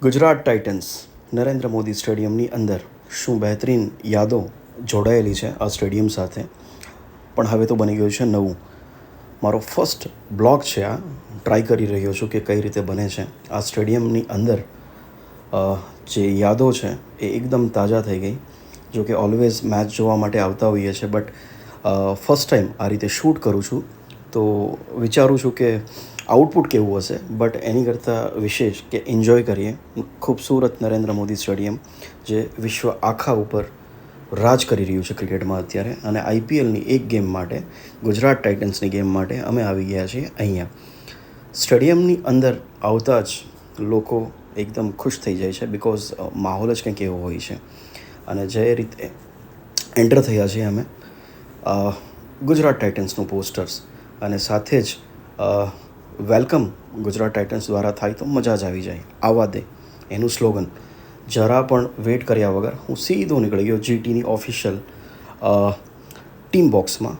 Gujarat Titans Narendra Modi સ્ટેડિયમની અંદર શું બહેતરીન યાદો જોડાયેલી છે આ સ્ટેડિયમ સાથે. પણ હવે તો બની ગયું છે નવું. મારો ફર્સ્ટ બ્લોગ છે આ. ટ્રાય કરી રહ્યો છું કે કઈ રીતે બને છે. આ સ્ટેડિયમની અંદર જે યાદો છે એ એકદમ તાજા થઈ ગઈ. જો કે ઓલવેઝ મેચ જોવા માટે આવતા હોઈએ છીએ, બટ ફર્સ્ટ ટાઈમ આ રીતે શૂટ કરું છું તો વિચારું છું કે આઉટપુટ કેવું હશે. બટ એની કરતાં વિશેષ કે એન્જોય કરીએ ખૂબસૂરત નરેન્દ્ર મોદી સ્ટેડિયમ, જે વિશ્વ આખા ઉપર રાજ કરી રહ્યું છે ક્રિકેટમાં અત્યારે. અને આઈપીએલની એક ગેમ માટે, ગુજરાત ટાઇટન્સની ગેમ માટે અમે આવી ગયા છીએ અહીંયા. સ્ટેડિયમની અંદર આવતા જ લોકો એકદમ ખુશ થઈ જાય છે, બિકોઝ માહોલ જ કંઈક એવો હોય છે. અને જે રીતે એન્ટર થયા છીએ અમે, ગુજરાત ટાઇટન્સનું પોસ્ટર્સ અને સાથે જ વેલકમ ગુજરાત ટાઇટન્સ દ્વારા થાય તો મજા જ આવી જાય, આવવા દે, એનું સ્લોગન. જરા પણ વેટ કર્યા વગર હું સીધો નીકળી ગયો જીટીની ઓફિશિયલ ટીમ બોક્સમાં,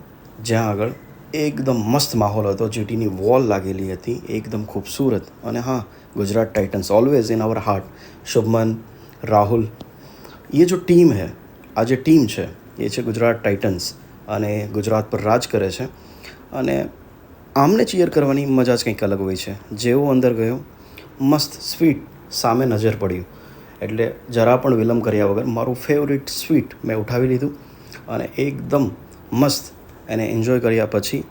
જ્યાં આગળ એકદમ મસ્ત માહોલ હતો. જીટીની વોલ લાગેલી હતી, એકદમ ખૂબસૂરત. અને હા, Gujarat Titans always in our heart. Shubman, Rahul, ये जो टीम है, આ જે ટીમ છે એ છે ગુજરાત ટાઇટન્સ અને ગુજરાત પર રાજ કરે છે. અને આમને ચીયર કરવાની મજા જ કંઈક અલગ હોય છે. જેવો અંદર ગયો, મસ્ત સ્વીટ સામે નજર પડ્યું એટલે જરા પણ વિલંબ કર્યા વગર મારું ફેવરિટ સ્વીટ મેં ઉઠાવી લીધું અને એકદમ મસ્ત એને એન્જોય કર્યા. પછી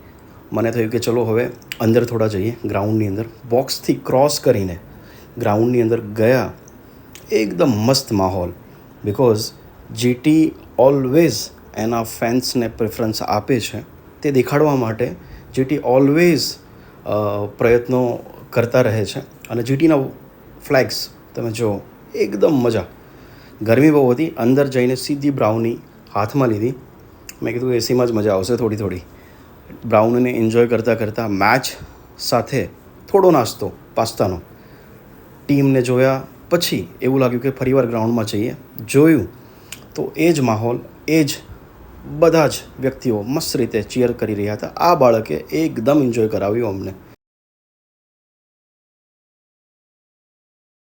મને થયું કે ચલો હવે અંદર થોડા જઈએ ગ્રાઉન્ડની અંદર. બોક્સથી ક્રોસ કરીને ગ્રાઉન્ડની અંદર ગયા. એકદમ મસ્ત માહોલ, બિકોઝ જીટી ઓલવેઝ એના ફેન્સને પ્રેફરન્સ આપે છે. તે દેખાડવા માટે જીટી ઓલવેઝ પ્રયત્નો કરતા રહે છે. અને જીટીના ફ્લેગ્સ તમે જુઓ, એકદમ મજા. ગરમી બહુ હતી, અંદર જઈને સીધી બ્રાઉની હાથમાં લીધી. મેં કીધું એસીમાં જ મજા આવશે થોડી. બ્રાઉનને એન્જોય કરતાં મેચ સાથે થોડો નાસ્તો પાસ્તાનો. ટીમને જોયા પછી એવું લાગ્યું કે ફરીવાર ગ્રાઉન્ડમાં જઈએ. જોયું તો એ જ માહોલ, એ જ બધા જ વ્યક્તિઓ મસ્ત રીતે ચીયર કરી રહ્યા હતા. આ બાળકે એકદમ એન્જોય કરાવ્યું અમને.